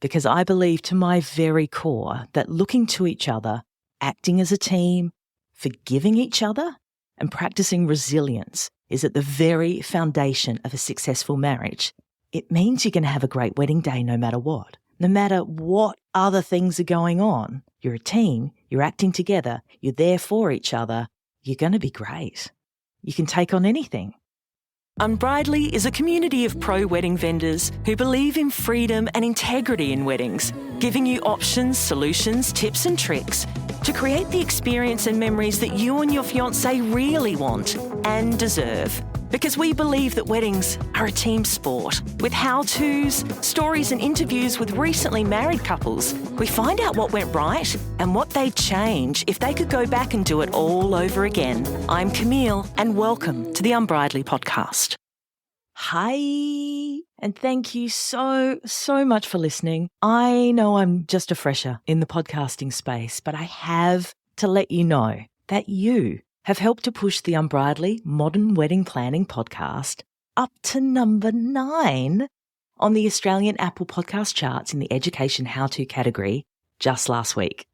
because I believe to my very core that looking to each other, acting as a team, forgiving each other, and practicing resilience is at the very foundation of a successful marriage. It means you're going to have a great wedding day no matter what. No matter what other things are going on, you're a team, you're acting together, you're there for each other, you're going to be great. You can take on anything. Unbridely is a community of pro-wedding vendors who believe in freedom and integrity in weddings, giving you options, solutions, tips and tricks to create the experience and memories that you and your fiancé really want and deserve. Because we believe that weddings are a team sport. With how-tos, stories and interviews with recently married couples, we find out what went right and what they'd change if they could go back and do it all over again. I'm Camille and welcome to the Unbridely podcast. Hi, and thank you so much for listening. I know I'm just a fresher in the podcasting space, but I have to let you know that you have helped to push the Unbridely Modern Wedding Planning podcast up to number 9 on the Australian Apple podcast charts in the education how-to category just last week.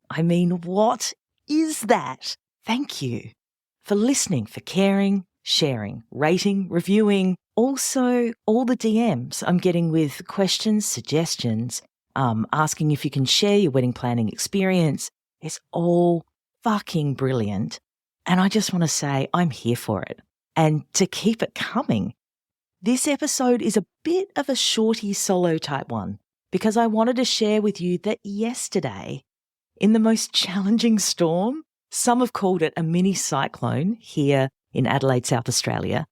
I mean, what is that? Thank you for listening, for caring, sharing, rating, reviewing. Also, all the DMs I'm getting with questions, suggestions, asking if you can share your wedding planning experience. It's all fucking brilliant. And I just want to say I'm here for it and to keep it coming. This episode is a bit of a shorty solo type one because I wanted to share with you that yesterday, in the most challenging storm, some have called it a mini cyclone here in Adelaide, South Australia,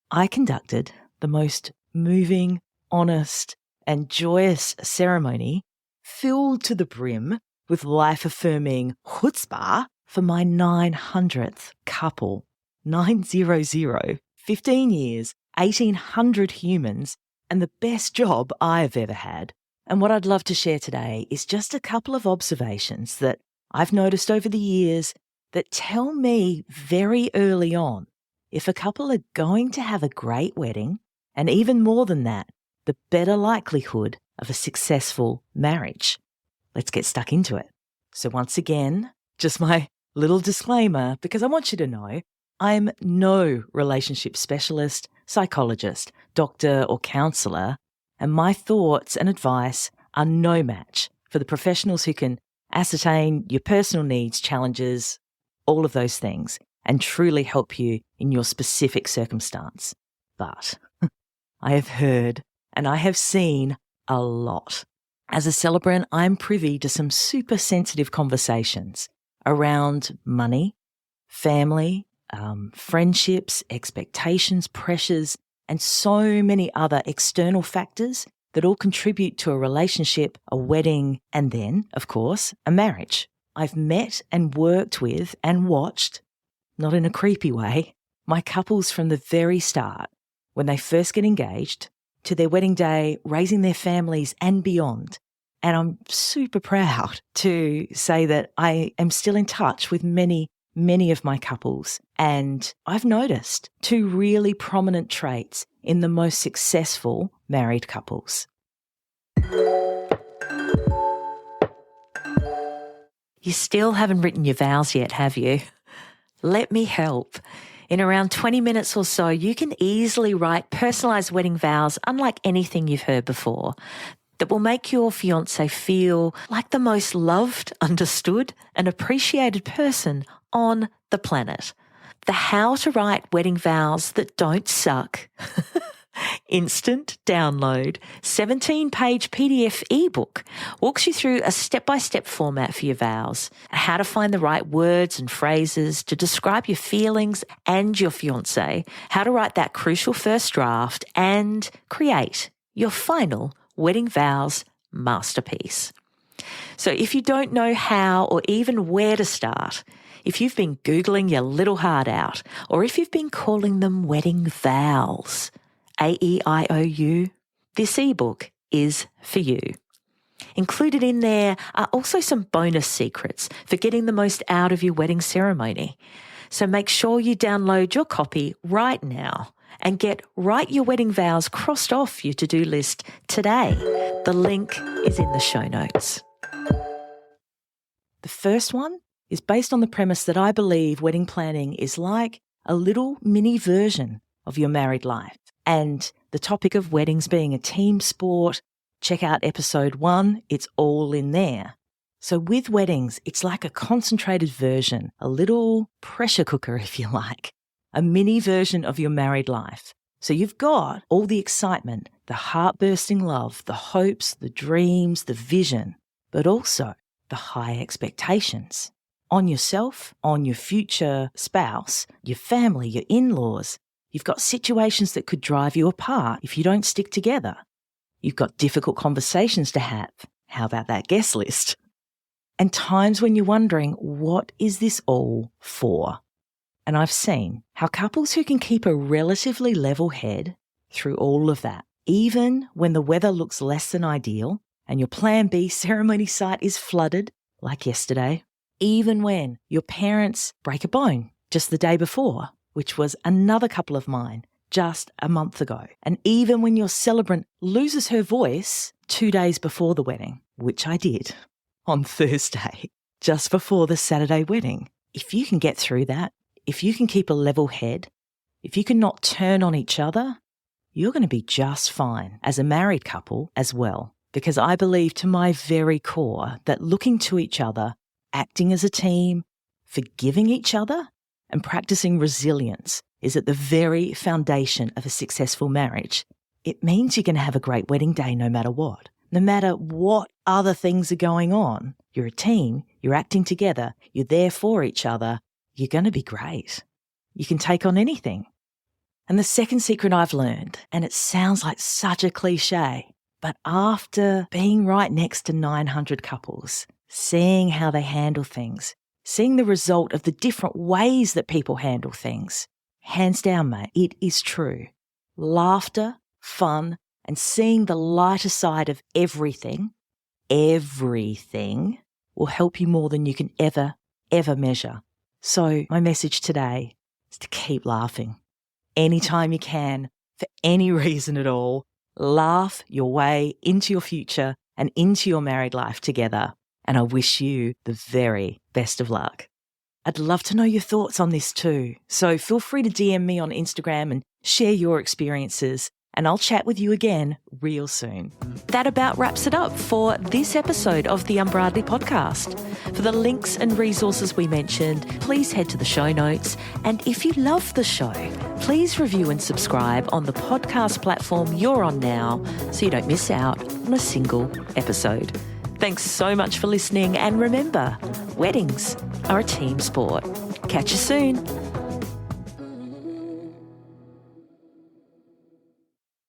I conducted the most moving, honest and joyous ceremony filled to the brim with life-affirming chutzpah for my 900th couple. 900, 15 years, 1,800 humans, and the best job I've ever had. And what I'd love to share today is just a couple of observations that I've noticed over the years that tell me very early on if a couple are going to have a great wedding, and even more than that, the better likelihood of a successful marriage. Let's get stuck into it. So once again, just my little disclaimer, because I want you to know I'm no relationship specialist, psychologist, doctor or counsellor, and my thoughts and advice are no match for the professionals who can ascertain your personal needs, challenges, all of those things, and truly help you in your specific circumstance. But I have heard and I have seen a lot. As a celebrant, I'm privy to some super sensitive conversations around money, family, friendships, expectations, pressures, and so many other external factors that all contribute to a relationship, a wedding, and then, of course, a marriage. I've met and worked with and watched, not in a creepy way, my couples from the very start, when they first get engaged, to their wedding day, raising their families and beyond. And I'm super proud to say that I am still in touch with many of my couples. And I've noticed 2 really prominent traits in the most successful married couples. You still haven't written your vows yet, have you? Let me help. In around 20 minutes or so, you can easily write personalised wedding vows unlike anything you've heard before that will make your fiancé feel like the most loved, understood and appreciated person on the planet. The How to Write Wedding Vows That Don't Suck instant download 17-page PDF ebook walks you through a step-by-step format for your vows, how to find the right words and phrases to describe your feelings and your fiancé, how to write that crucial first draft and create your final wedding vows masterpiece. So if you don't know how or even where to start, if you've been Googling your little heart out, or if you've been calling them wedding vows, AEIOU, this ebook is for you. Included in there are also some bonus secrets for getting the most out of your wedding ceremony. So make sure you download your copy right now and get Write Your Wedding Vows crossed off your to-do list today. The link is in the show notes. The first one is based on the premise that I believe wedding planning is like a little mini version of your married life. And the topic of weddings being a team sport, check out episode 1, it's all in there. So with weddings, it's like a concentrated version, a little pressure cooker, if you like, a mini version of your married life. So you've got all the excitement, the heart-bursting love, the hopes, the dreams, the vision, but also the high expectations on yourself, on your future spouse, your family, your in-laws. You've got situations that could drive you apart if you don't stick together. You've got difficult conversations to have. How about that guest list? And times when you're wondering, what is this all for? And I've seen how couples who can keep a relatively level head through all of that, even when the weather looks less than ideal and your plan B ceremony site is flooded, like yesterday, even when your parents break a bone just the day before, which was another couple of mine just a month ago, and even when your celebrant loses her voice 2 days before the wedding, which I did on Thursday, just before the Saturday wedding. If you can get through that, if you can keep a level head, if you can not turn on each other, you're going to be just fine as a married couple as well. Because I believe to my very core that looking to each other, acting as a team, forgiving each other, and practicing resilience is at the very foundation of a successful marriage. It means you're going to have a great wedding day no matter what. No matter what other things are going on, you're a team, you're acting together, you're there for each other, you're going to be great. You can take on anything. And the second secret I've learned, and it sounds like such a cliche, but after being right next to 900 couples, seeing how they handle things, seeing the result of the different ways that people handle things, hands down, mate, it is true. Laughter, fun, and seeing the lighter side of everything will help you more than you can ever measure. So my message today is to keep laughing. Anytime you can, for any reason at all, laugh your way into your future and into your married life together. And I wish you the very best of luck. I'd love to know your thoughts on this too. So feel free to DM me on Instagram and share your experiences. And I'll chat with you again real soon. That about wraps it up for this episode of the Unbridely podcast. For the links and resources we mentioned, please head to the show notes. And if you love the show, please review and subscribe on the podcast platform you're on now so you don't miss out on a single episode. Thanks so much for listening. And remember, weddings are a team sport. Catch you soon.